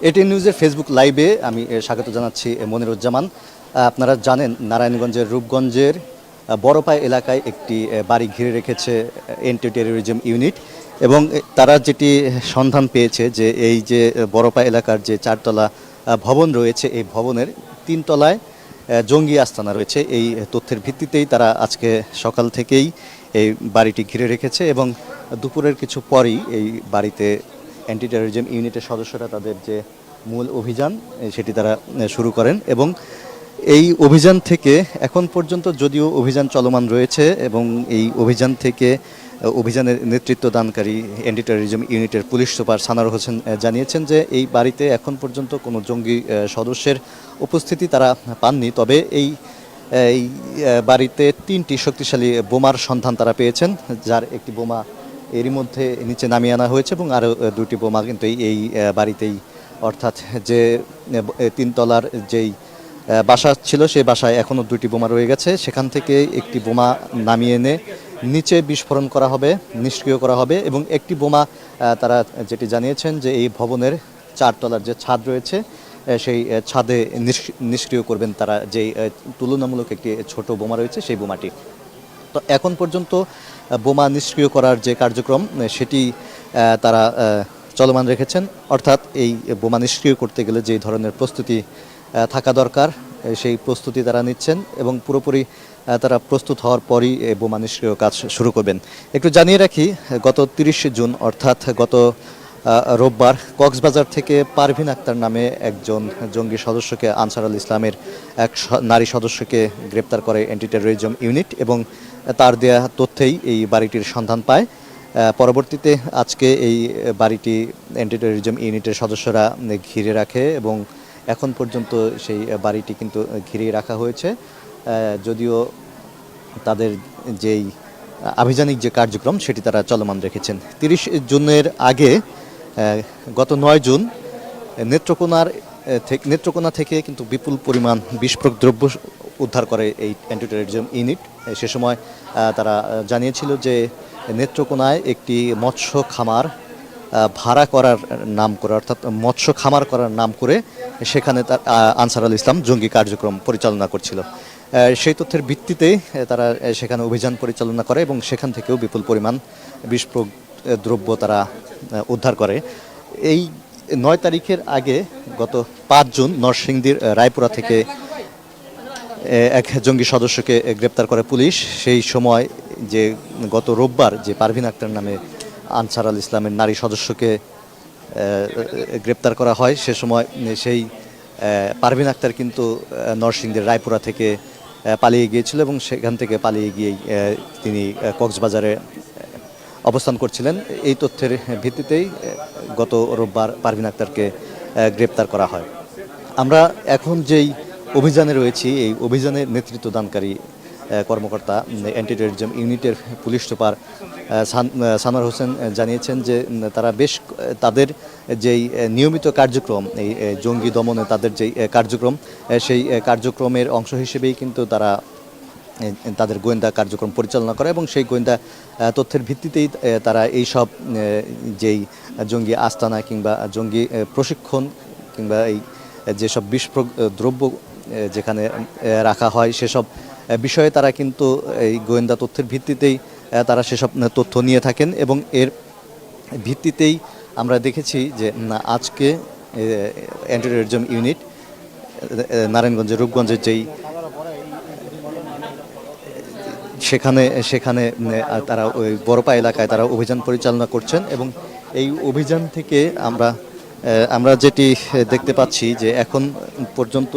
ATN নিউজের Facebook লাইভে আমি স্বাগত জানাচ্ছি মনিরুজ্জামান। আপনারা জানেন নারায়ণগঞ্জের রূপগঞ্জের বড়পাই এলাকায় একটি বাড়ি ঘিরে রেখেছে অ্যান্টি টেরোরিজম ইউনিট এবং তারা যেটি সন্ধান পেয়েছে যে এই যে বড়পাই এলাকার যে চারতলা ভবন রয়েছে এই ভবনের তিনতলায় জঙ্গি আস্তানা রয়েছে। এই তথ্যের ভিত্তিতেই তারা আজকে সকাল থেকেই এই বাড়িটি ঘিরে রেখেছে এবং দুপুরের কিছু পরই এই বাড়িতে অ্যান্টি টেরোরিজম ইউনিটের সদস্যরা তাদের যে মূল অভিযান সেটি তারা শুরু করেন এবং এই অভিযান থেকে এখন পর্যন্ত যদিও অভিযান চলমান রয়েছে এবং এই অভিযান থেকে অভিযানের নেতৃত্ব দানকারী অ্যান্টি টেরোরিজম ইউনিটের পুলিশ সুপার সানার হোসেন জানিয়েছেন যে এই বাড়িতে এখন পর্যন্ত কোনো জঙ্গি সদস্যের উপস্থিতি তারা পাননি। তবে এই বাড়িতে 3টি শক্তিশালী বোমার সন্ধান তারা পেয়েছেন, যার একটি বোমা এরই মধ্যে নিচে নামিয়ে আনা হয়েছে এবং আরও 2টি বোমা কিন্তু এই বাড়িতেই, অর্থাৎ যে তিনতলার যেই বাসা ছিল সেই বাসায় এখনও 2টি বোমা রয়ে গেছে। সেখান থেকে একটি বোমা নামিয়ে এনে নিচে বিস্ফোরণ করা হবে, নিষ্ক্রিয় করা হবে এবং একটি বোমা তারা যেটি জানিয়েছেন যে এই ভবনের 4তলার যে ছাদ রয়েছে সেই ছাদে নিষ্ক্রিয় করবেন তারা, যেই তুলনামূলক একটি ছোট বোমা রয়েছে সেই বোমাটি। তো এখন পর্যন্ত বোমা নিষ্ক্রিয় করার যে কার্যক্রম সেটি তারা চলমান রেখেছেন, অর্থাৎ এই বোমা নিষ্ক্রিয় করতে গেলে যে ধরনের প্রস্তুতি থাকা দরকার সেই প্রস্তুতি তারা নিচ্ছেন এবং পুরোপুরি তারা প্রস্তুত হওয়ার পরই বোমা নিষ্ক্রিয় কাজ শুরু করবেন। একটু জানিয়ে রাখি, গত 30 জুন অর্থাৎ গত রোববার কক্সবাজার থেকে পারভিন আক্তার নামে একজন জঙ্গি সদস্যকে, আনসার আল ইসলামের এক নারী সদস্যকে গ্রেপ্তার করে অ্যান্টি টেরোরিজম ইউনিট এবং তার দেয়া তথ্যেই এই বাড়িটির সন্ধান পায়। পরবর্তীতে আজকে এই বাড়িটি অ্যান্টি টেরোরিজম ইউনিটের সদস্যরা ঘিরে রাখে এবং এখন পর্যন্ত সেই বাড়িটি কিন্তু ঘিরে রাখা হয়েছে, যদিও তাদের যেই আভিযানিক যে কার্যক্রম সেটি তারা চলমান রেখেছেন। 30 জুনের আগে গত 9 জুন নেত্রকোনা থেকে কিন্তু বিপুল পরিমাণ বিস্ফোরক দ্রব্য উদ্ধার করে এই অ্যান্টি টেরোরিজম ইউনিট। সে সময় তারা জানিয়েছিল যে নেত্রকোনায় একটি মৎস্য খামার ভাড়া করার নাম করে, অর্থাৎ মৎস্য খামার করার নাম করে সেখানে তার আনসার আল ইসলাম জঙ্গি কার্যক্রম পরিচালনা করছিল। সেই তথ্যের ভিত্তিতে তারা সেখানে অভিযান পরিচালনা করে এবং সেখান থেকেও বিপুল পরিমাণ বিস্ফোরক দ্রব্য তারা উদ্ধার করে। এই 9 তারিখের আগে গত 5 জুন নরসিংদীর রায়পুরা থেকে এক জঙ্গি সদস্যকে গ্রেপ্তার করে পুলিশ। সেই সময় যে গত রোববার যে পারভিন আক্তার নামে আনসার আল ইসলামের নারী সদস্যকে গ্রেপ্তার করা হয়, সে সময় সেই পারভিন আক্তার কিন্তু নরসিংদীর রায়পুরা থেকে পালিয়ে গিয়েছিল এবং সেখান থেকে পালিয়ে গিয়েই তিনি কক্সবাজারে অবস্থান করছিলেন। এই তথ্যের ভিত্তিতেই গত রোববার পারভিন আক্তারকে গ্রেপ্তার করা হয়। আমরা এখন যেই অভিযানে রয়েছি এই অভিযানের নেতৃত্ব দানকারী কর্মকর্তা অ্যান্টি টেরোরিজম ইউনিটের পুলিশ সুপার সানার হোসেন জানিয়েছেন যে তারা তাদের যেই নিয়মিত কার্যক্রম, এই জঙ্গি দমনে তাদের যেই কার্যক্রম সেই কার্যক্রমের অংশ হিসেবেই কিন্তু তারা তাদের গোয়েন্দা কার্যক্রম পরিচালনা করে এবং সেই গোয়েন্দা তথ্যের ভিত্তিতেই তারা এই সব যেই জঙ্গি আস্তানা কিংবা জঙ্গি প্রশিক্ষণ কিংবা এই যেসব বিস্ফোরক দ্রব্য যেখানে রাখা হয় সেসব বিষয়ে তারা কিন্তু এই গোয়েন্দা তথ্যের ভিত্তিতেই তারা সেসব তথ্য নিয়ে থাকেন এবং এর ভিত্তিতেই আমরা দেখেছি যে আজকে অ্যান্টি টেরোরিজম ইউনিট নারায়ণগঞ্জের রূপগঞ্জের যেই সেখানে তারা ওই বড়পা এলাকায় তারা অভিযান পরিচালনা করছেন এবং এই অভিযান থেকে আমরা যেটি দেখতে পাচ্ছি যে এখন পর্যন্ত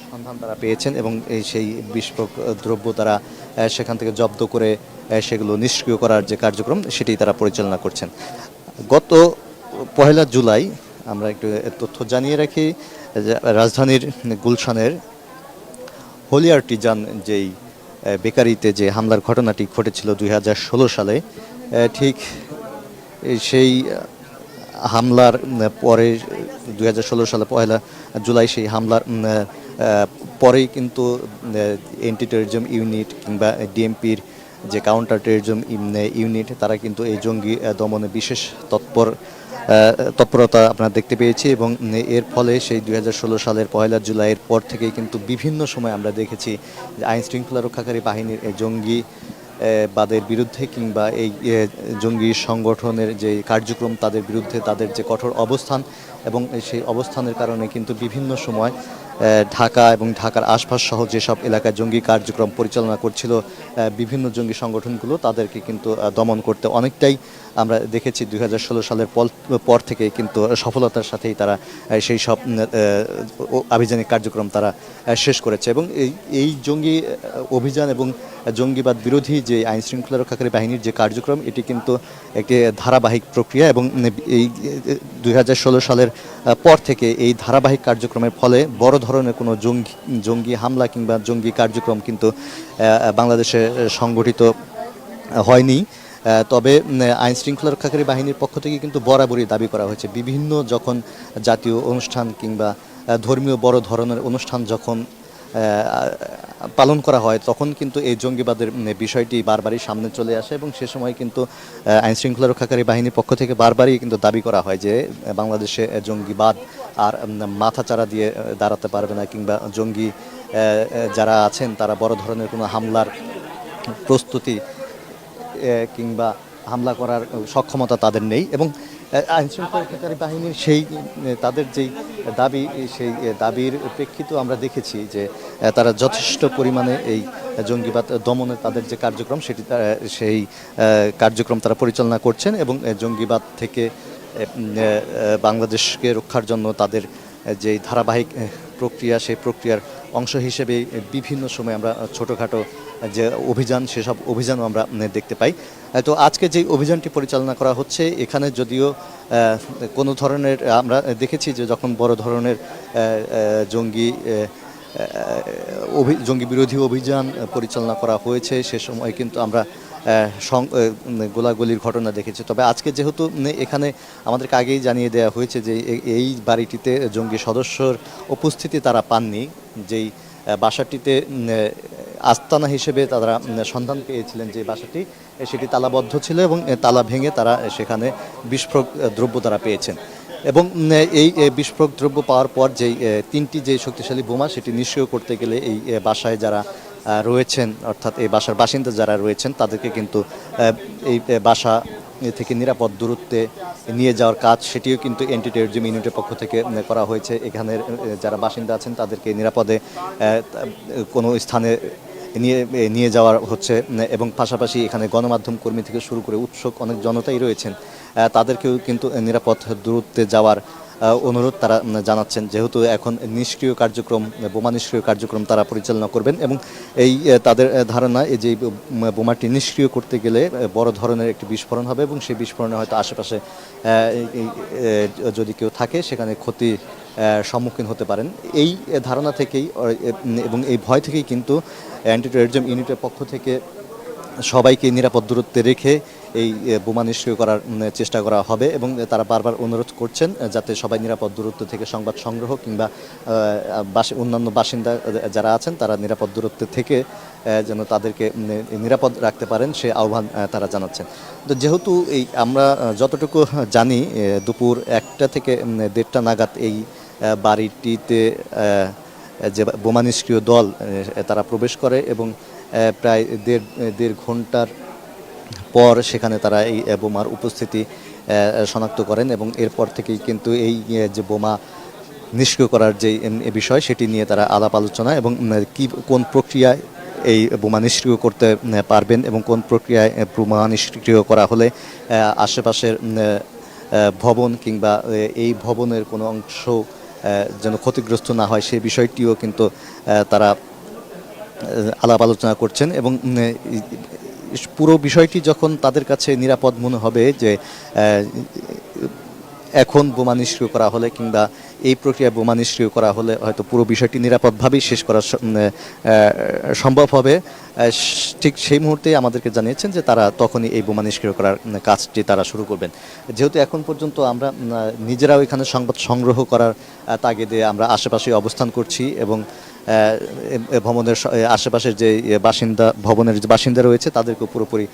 সন্ধান তারা পেয়েছেন এবং সেই বিস্ফোরক দ্রব্য তারা সেখান থেকে জব্দ করে সেগুলো নিষ্ক্রিয় করার যে কার্যক্রম সেটি তারা পরিচালনা করছেন। গত 1 জুলাই আমরা একটু তথ্য জানিয়ে রাখি, রাজধানীর গুলশানের হোলি আর্টিজান যেই বেকারিতে যে হামলার ঘটনাটি ঘটেছিল 2016 সালে, ঠিক সেই হামলার পরে 2016 সালে 1 জুলাই সেই হামলার পরেই কিন্তু অ্যান্টি টেররিজম ইউনিট কিংবা ডিএমপির যে কাউন্টার টেররিজম ইউনিট তারা কিন্তু এই জঙ্গি দমনে বিশেষ তৎপরতা আপনারা দেখতে পেয়েছি এবং এর ফলে সেই 2016 সালের 1 জুলাইয়ের পর থেকেই কিন্তু বিভিন্ন সময় আমরা দেখেছি যে আইন শৃঙ্খলা রক্ষাকারী বাহিনীর এই জঙ্গি বাদের বিরুদ্ধে কিংবা এই জঙ্গি সংগঠনের যে কার্যক্রম তাদের বিরুদ্ধে তাদের যে কঠোর অবস্থান এবং সেই অবস্থানের কারণে কিন্তু বিভিন্ন সময় ঢাকা এবং ঢাকার আশপাশ সহ যেসব এলাকায় জঙ্গি কার্যক্রম পরিচালনা করছিল বিভিন্ন জঙ্গি সংগঠনগুলো তাদেরকে কিন্তু দমন করতে অনেকটাই আমরা দেখেছি 2016 সালের পর থেকে কিন্তু সফলতার সাথেই তারা সেই সব আভিযানিক কার্যক্রম তারা শেষ করেছে এবং এই জঙ্গি অভিযান এবং জঙ্গিবাদ বিরোধী যে আইন শৃঙ্খলা রক্ষাকারী বাহিনীর যে কার্যক্রম এটি কিন্তু একটি ধারাবাহিক প্রক্রিয়া এবং এই 2016 সালের পর থেকে এই ধারাবাহিক কার্যক্রমের ফলে বড় ধরনের কোনো জঙ্গি হামলা কিংবা জঙ্গি কার্যক্রম কিন্তু বাংলাদেশে সংগঠিত হয়নি। তবে আইন শৃঙ্খলা রক্ষাকারী বাহিনীর পক্ষ থেকে কিন্তু বরাবরই দাবি করা হয়েছে বিভিন্ন যখন জাতীয় অনুষ্ঠান কিংবা ধর্মীয় বড় ধরনের অনুষ্ঠান যখন পালন করা হয় তখন কিন্তু এই জঙ্গিবাদের বিষয়টি বারবারই সামনে চলে আসে এবং সে সময় কিন্তু আইন শৃঙ্খলা রক্ষাকারী বাহিনীর পক্ষ থেকে বারবারই কিন্তু দাবি করা হয় যে বাংলাদেশে জঙ্গিবাদ আর মাথাচাড়া দিয়ে দাঁড়াতে পারবে না কিংবা জঙ্গি যারা আছেন তারা বড় ধরনের কোনো হামলার প্রস্তুতি কিংবা হামলা করার সক্ষমতা তাদের নেই এবং আইন শৃঙ্খলা রক্ষাকারী বাহিনীর সেই তাদের যেই দাবি সেই দাবির প্রেক্ষিত আমরা দেখেছি যে তারা যথেষ্ট পরিমাণে এই জঙ্গিবাদ দমনে তাদের যে কার্যক্রম সেটি সেই কার্যক্রম তারা পরিচালনা করছেন এবং জঙ্গিবাদ থেকে বাংলাদেশকে রক্ষার জন্য তাদের যে ধারাবাহিক প্রক্রিয়া সেই প্রক্রিয়ার অংশ হিসেবে বিভিন্ন সময় আমরা ছোটোখাটো যে অভিযান সেসব অভিযানও আমরা দেখতে পাই। তো আজকে যে অভিযানটি পরিচালনা করা হচ্ছে এখানে যদিও কোনো ধরনের আমরা দেখেছি যে যখন বড় ধরনের জঙ্গি বিরোধী অভিযান পরিচালনা করা হয়েছে সে সময় কিন্তু আমরা গোলাগুলির ঘটনা দেখেছি। তবে আজকে যেহেতু এখানে আমাদেরকে আগেই জানিয়ে দেওয়া হয়েছে যে এই বাড়িটিতে জঙ্গি সদস্যর উপস্থিতি তারা পাননি, যেই বাসাটিতে আস্তানা হিসেবে তারা সন্ধান পেয়েছিলেন যে বাসাটি সেটি তালাবদ্ধ ছিল এবং তালা ভেঙে তারা সেখানে বিস্ফোরক দ্রব্য তারা পেয়েছেন এবং এই বিস্ফোরক দ্রব্য পাওয়ার পর যেই তিনটি যে শক্তিশালী বোমা সেটি নিষ্ক্রিয় করতে গেলে এই বাসায় যারা রয়েছেন অর্থাৎ এই বাসার বাসিন্দা যারা রয়েছেন তাদেরকে কিন্তু এই বাসা থেকে নিরাপদ দূরত্বে নিয়ে যাওয়ার কাজ সেটিও কিন্তু অ্যান্টি টেররিজম ইউনিটের পক্ষ থেকে করা হয়েছে। এখানের যারা বাসিন্দা আছেন তাদেরকে নিরাপদে কোনো স্থানে নিয়ে যাওয়ার হচ্ছে এবং পাশাপাশি এখানে গণমাধ্যম কর্মী থেকে শুরু করে উৎসুক অনেক জনতাই রয়েছেন তাদেরকেও কিন্তু নিরাপদ দূরত্বে যাওয়ার অনুরোধ তারা জানাচ্ছেন, যেহেতু এখন নিষ্ক্রিয় কার্যক্রম বোমা নিষ্ক্রিয় কার্যক্রম তারা পরিচালনা করবেন এবং এই তাদের ধারণা এই যে বোমাটি নিষ্ক্রিয় করতে গেলে বড় ধরনের একটি বিস্ফোরণ হবে এবং সেই বিস্ফোরণে হয়তো আশেপাশে যদি কেউ থাকে সেখানে ক্ষতি সম্মুখীন হতে পারেন। এই ধারণা থেকেই এবং এই ভয় থেকেই কিন্তু অ্যান্টি টেররিজম ইউনিটের পক্ষ থেকে সবাইকে নিরাপদ দূরত্বে রেখে এই বোমা নিষ্ক্রিয় করার চেষ্টা করা হবে এবং তারা বারবার অনুরোধ করছেন যাতে সবাই নিরাপদ দূরত্ব থেকে সংবাদ সংগ্রহ কিংবা অন্যান্য বাসিন্দা যারা আছেন তারা নিরাপদ দূরত্বে থেকে যেন তাদেরকে নিরাপদ রাখতে পারেন সে আহ্বান তারা জানাচ্ছেন। তো যেহেতু এই আমরা যতটুকু জানি দুপুর 1টা থেকে 1:30টা নাগাদ এই বাড়িটিতে যে বোমা নিষ্ক্রিয় দল তারা প্রবেশ করে এবং প্রায় দেড় ঘন্টার পর সেখানে তারা এই বোমার উপস্থিতি শনাক্ত করেন এবং এরপর থেকেই কিন্তু এই যে বোমা নিষ্ক্রিয় করার যে বিষয় সেটি নিয়ে তারা আলাপ আলোচনা এবং কোন প্রক্রিয়ায় এই বোমা নিষ্ক্রিয় করতে পারবেন এবং কোন প্রক্রিয়ায় বোমা নিষ্ক্রিয় করা হলে আশেপাশের ভবন কিংবা এই ভবনের কোনো অংশ যেন ক্ষতিগ্রস্ত না হয় সেই বিষয়টিও কিন্তু তারা আলাপ আলোচনা করছেন এবং পুরো বিষয়টি যখন তাদের কাছে নিরাপদ মনে হবে যে এখন বোমা নিষ্ক্রিয় করা হলে কিংবা এই প্রক্রিয়া বোমা নিষ্ক্রিয় করা হলে হয়তো পুরো বিষয়টি নিরাপদভাবেই শেষ করা সম্ভব হবে, ঠিক সেই মুহূর্তে আমাদেরকে জানিয়েছেন যে তারা তখনই এই বোমা নিষ্ক্রিয় করার কাজটি তারা শুরু করবেন। যেহেতু এখন পর্যন্ত আমরা নিজেরাও এখানে সংবাদ সংগ্রহ করার তাগিদে আমরা আশেপাশে অবস্থান করছি এবং ভবনের আশেপাশের যে ভবনের যে বাসিন্দা রয়েছে তাদেরকে পুরোপুরি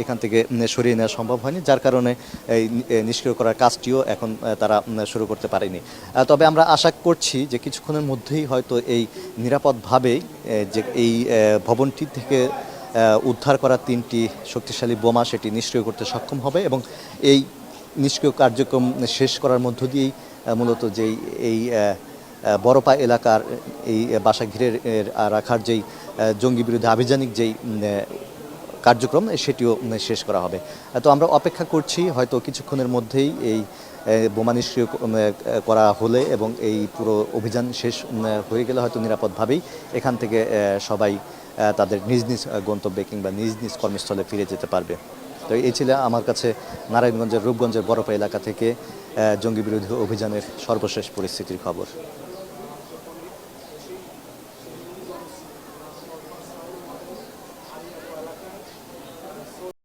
এখান থেকে সরিয়ে নেওয়া সম্ভব হয়নি, যার কারণে এই নিষ্ক্রিয় করার কাজটিও এখন তারা শুরু করতে পারেনি। তবে আমরা আশা করছি যে কিছুক্ষণের মধ্যেই হয়তো এই নিরাপদভাবেই যে এই ভবনটি থেকে উদ্ধার করা 3টি শক্তিশালী বোমা সেটি নিষ্ক্রিয় করতে সক্ষম হবে এবং এই নিষ্ক্রিয় কার্যক্রম শেষ করার মধ্য দিয়েই মূলত যেই এই বড়পা এলাকার এই বাসা ঘিরে রাখার যেই জঙ্গি বিরোধী আভিযানিক যেই কার্যক্রম সেটিও শেষ করা হবে। তো আমরা অপেক্ষা করছি হয়তো কিছুক্ষণের মধ্যেই এই বোমা নিষ্ক্রিয় করা হলে এবং এই পুরো অভিযান শেষ হয়ে গেলে হয়তো নিরাপদভাবেই এখান থেকে সবাই তাদের নিজ নিজ গন্তব্যে কিংবা নিজ নিজ কর্মস্থলে ফিরে যেতে পারবে। তো এই ছিল আমার কাছে নারায়ণগঞ্জের রূপগঞ্জের বড়পা এলাকা থেকে জঙ্গি বিরোধী অভিযানের সর্বশেষ পরিস্থিতির খবর।